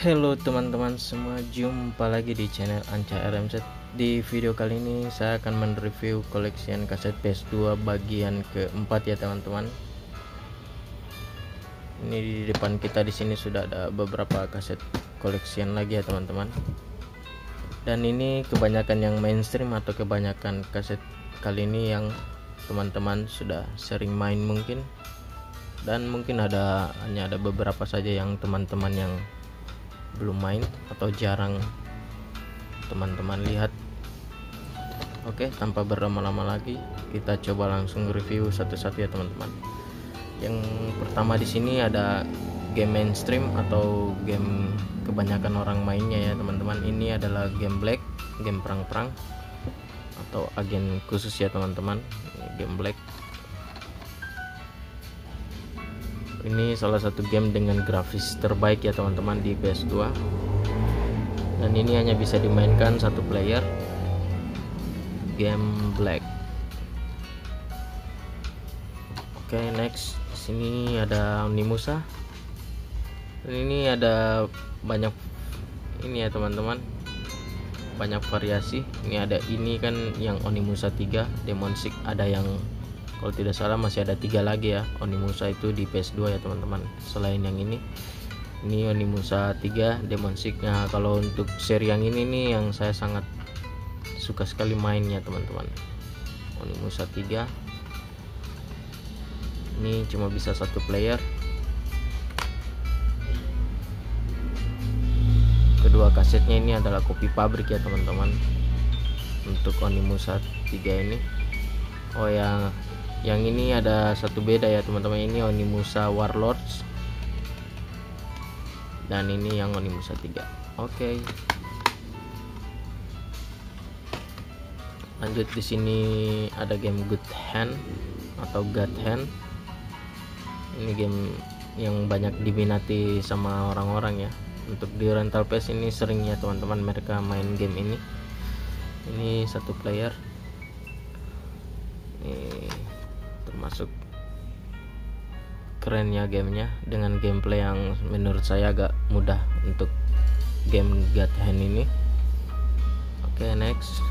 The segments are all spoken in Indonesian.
Halo teman-teman semua, jumpa lagi di channel Anca RMZ. Di video kali ini saya akan mereview koleksian kaset PS2 bagian keempat ya teman-teman. Ini di depan kita di sini sudah ada beberapa kaset koleksian lagi ya teman-teman. Dan ini kebanyakan yang mainstream atau kebanyakan kaset kali ini yang teman-teman sudah sering main mungkin. Dan mungkin hanya ada beberapa saja yang teman-teman yang belum main atau jarang teman-teman lihat. Oke, tanpa berlama-lama lagi kita coba langsung review satu-satu ya teman-teman. Yang pertama di sini ada game mainstream atau game kebanyakan orang mainnya ya teman-teman. Ini adalah game Black, game perang-perang atau agen khusus ya teman-teman. Game Black ini salah satu game dengan grafis terbaik ya teman-teman di PS2, dan ini hanya bisa dimainkan satu player. Game Black. Oke, next di sini ada Onimusa. Dan ini ada banyak ini ya teman-teman, banyak variasi. Ini kan yang Onimusa 3 Demon Seek, ada yang kalau tidak salah masih ada 3 lagi ya Onimusa itu di PS2 ya teman-teman. Selain yang ini Onimusa 3 Demon Seek. Nah, kalau untuk seri yang ini nih yang saya sangat suka sekali mainnya teman-teman. Onimusa 3 ini cuma bisa satu player. Kedua kasetnya ini adalah kopi pabrik ya teman-teman untuk Onimusa 3 ini. Oh ya, yang ini ada satu beda ya teman-teman, ini Onimusa Warlords dan ini yang Onimusa 3. Oke. Lanjut, di sini ada game Good Hand atau God Hand. Ini game yang banyak diminati sama orang-orang ya. Untuk di rental PS ini sering ya teman-teman mereka main game ini. Ini satu player. Ini termasuk keren ya gamenya, dengan gameplay yang menurut saya agak mudah untuk game God Hand ini. Oke, next.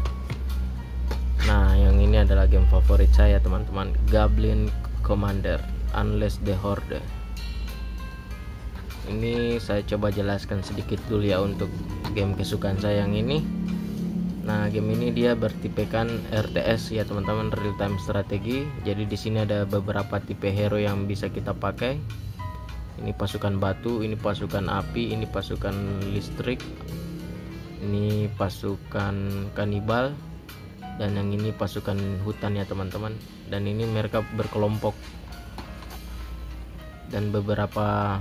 Nah, yang ini adalah game favorit saya teman-teman, Goblin Commander Unleash the Horde. Ini saya coba jelaskan sedikit dulu ya untuk game kesukaan saya yang ini. Nah, game ini dia bertipekan RTS ya teman-teman, real time strategi. Jadi di sini ada beberapa tipe hero yang bisa kita pakai. Ini pasukan batu, ini pasukan api, ini pasukan listrik, ini pasukan kanibal, dan yang ini pasukan hutan ya teman-teman. Dan ini mereka berkelompok. Dan beberapa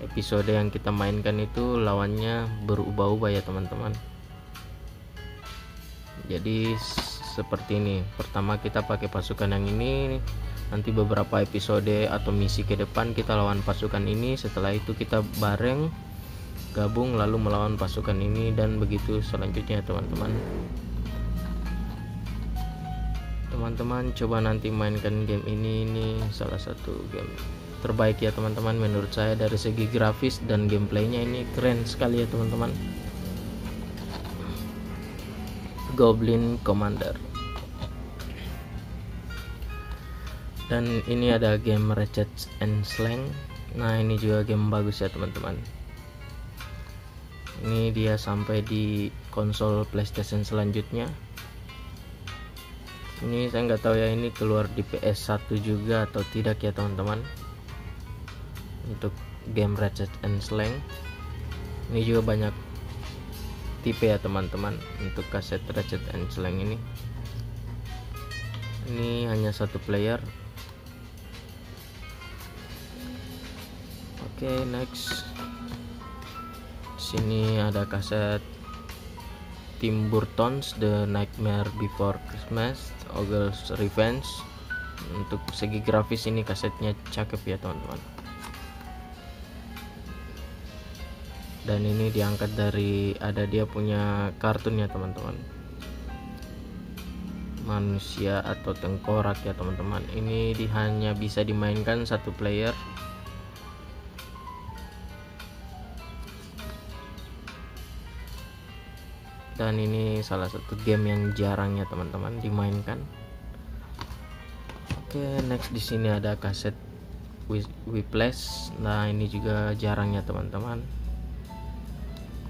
episode yang kita mainkan itu lawannya berubah-ubah ya teman-teman. Jadi seperti ini, pertama kita pakai pasukan yang ini, nanti beberapa episode atau misi ke depan kita lawan pasukan ini, setelah itu kita bareng gabung lalu melawan pasukan ini, dan begitu selanjutnya teman-teman. Teman-teman coba nanti mainkan game ini salah satu game terbaik ya teman-teman menurut saya. Dari segi grafis dan gameplaynya ini keren sekali ya teman-teman. Goblin Commander. Dan ini ada game Ratchet and Clank. Nah, ini juga game bagus ya teman-teman. Ini dia sampai di konsol PlayStation selanjutnya. Ini saya nggak tahu ya ini keluar di PS1 juga atau tidak ya teman-teman. Untuk game Ratchet and Clank ini juga banyak tipe ya teman-teman untuk kaset Ratchet and Clank ini. Ini hanya satu player. Oke, next. Sini ada kaset Tim Burton's The Nightmare Before Christmas, Ogre's Revenge. Untuk segi grafis ini kasetnya cakep ya teman-teman. Dan ini diangkat dari dia punya kartun ya teman-teman, manusia atau tengkorak ya teman-teman. Ini hanya bisa dimainkan satu player. dan ini salah satu game yang jarang ya teman-teman dimainkan. Oke, next di sini ada kaset Whiplash. Nah, ini juga jarang ya teman-teman.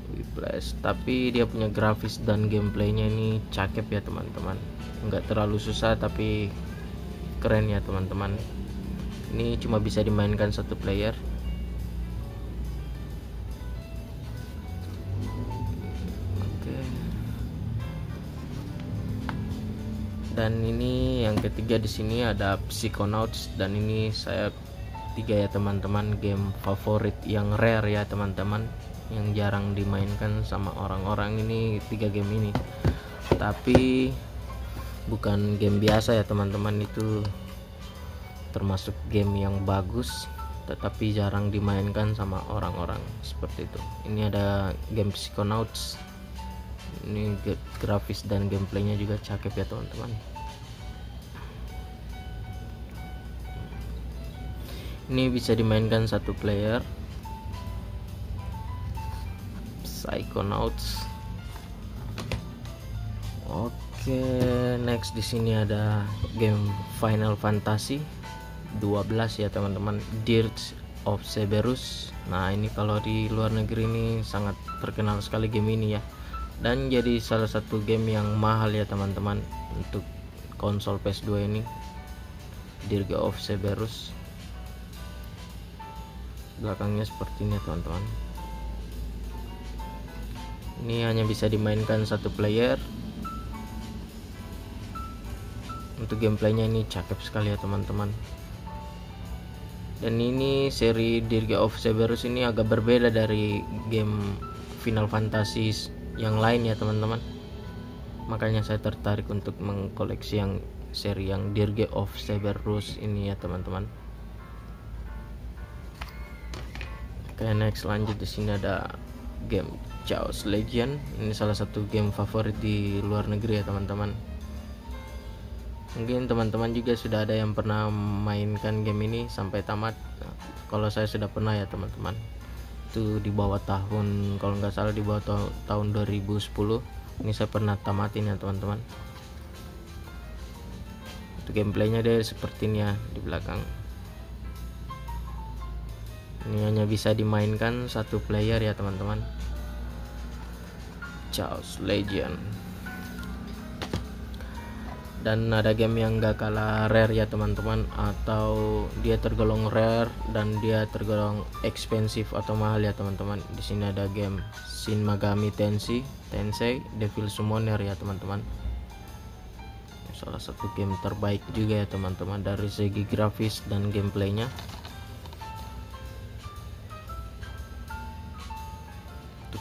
Whiplash, tapi dia punya grafis dan gameplaynya ini cakep ya teman-teman. Enggak terlalu susah tapi keren ya teman-teman. Ini cuma bisa dimainkan satu player. Oke. Dan ini yang ketiga di sini ada Psychonauts, dan ini saya tiga ya teman-teman, game favorit yang rare ya teman-teman, yang jarang dimainkan sama orang-orang. Ini tiga game ini, tapi bukan game biasa ya teman-teman, itu termasuk game yang bagus tetapi jarang dimainkan sama orang-orang, seperti itu. Ini ada game Psychonauts, ini grafis dan gameplaynya juga cakep ya teman-teman. Ini bisa dimainkan satu player, Psychonauts. Oke, next di sini ada game Final Fantasy 12 ya teman-teman, Dirge of Cerberus. Nah, ini kalau di luar negeri ini sangat terkenal sekali game ini ya, dan jadi salah satu game yang mahal ya teman-teman untuk konsol PS2 ini, Dirge of Cerberus. Belakangnya seperti ini teman-teman. Ini hanya bisa dimainkan satu player. Untuk gameplaynya ini cakep sekali ya teman-teman. Dan ini seri Dirge of Cerberus ini agak berbeda dari game Final Fantasy yang lain ya teman-teman. Makanya saya tertarik untuk mengkoleksi yang seri yang Dirge of Cerberus ini ya teman-teman. Oke, next lanjut di sini ada game Chaos Legion. Ini salah satu game favorit di luar negeri ya teman-teman. Mungkin teman-teman juga sudah ada yang pernah mainkan game ini sampai tamat. Nah, kalau saya sudah pernah ya teman-teman. Itu di bawah tahun, kalau nggak salah di bawah tahun 2010. Ini saya pernah tamatin ya teman-teman. Untuk gameplaynya dia seperti ini ya di belakang. Ini hanya bisa dimainkan satu player ya teman-teman, Chaos Legion. Dan ada game yang gak kalah rare ya teman-teman, atau dia tergolong rare dan dia tergolong ekspensif atau mahal ya teman-teman. Di sini ada game Shin Megami Tensei Devil Summoner ya teman-teman. Salah satu game terbaik juga ya teman-teman dari segi grafis dan gameplaynya.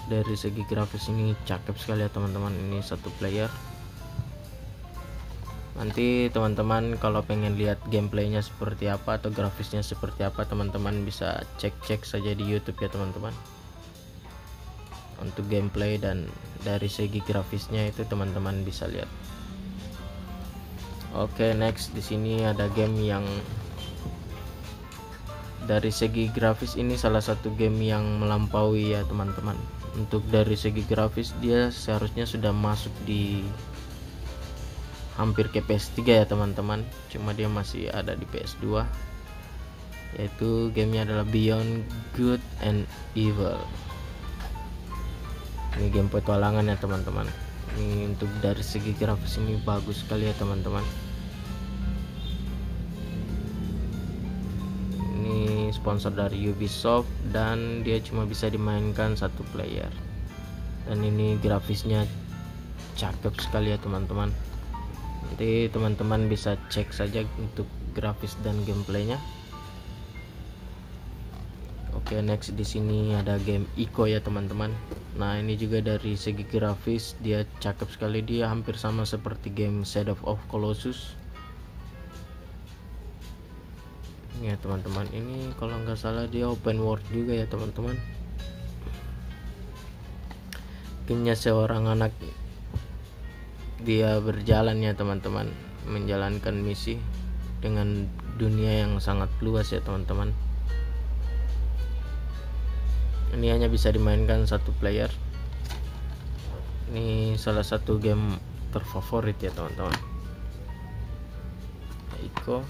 Dari segi grafis ini cakep sekali ya teman-teman. Ini satu player. Nanti teman-teman kalau pengen lihat gameplaynya seperti apa atau grafisnya seperti apa, teman-teman bisa cek saja di YouTube ya teman-teman. Untuk gameplay dan dari segi grafisnya itu teman-teman bisa lihat. Oke, next di sini ada game yang dari segi grafis ini salah satu game yang melampaui ya teman-teman. Untuk dari segi grafis dia seharusnya sudah masuk di hampir ke PS3 ya teman-teman, cuma dia masih ada di PS2, yaitu gamenya adalah Beyond Good and Evil. Ini game petualangan ya teman-teman. Ini untuk dari segi grafis ini bagus sekali ya teman-teman. Ini sponsor dari Ubisoft dan dia cuma bisa dimainkan satu player. Dan ini grafisnya cakep sekali ya teman-teman. Nanti teman-teman bisa cek saja untuk grafis dan gameplaynya. Oke, next di sini ada game Ico ya teman-teman. Nah, ini juga dari segi grafis dia cakep sekali, dia hampir sama seperti game Shadow of Colossus. Ya teman-teman, ini kalau nggak salah dia open world juga ya teman-teman. Gamenya seorang anak, dia berjalan ya teman-teman, menjalankan misi dengan dunia yang sangat luas ya teman-teman. Ini hanya bisa dimainkan satu player. Ini salah satu game terfavorit ya teman-teman. Ico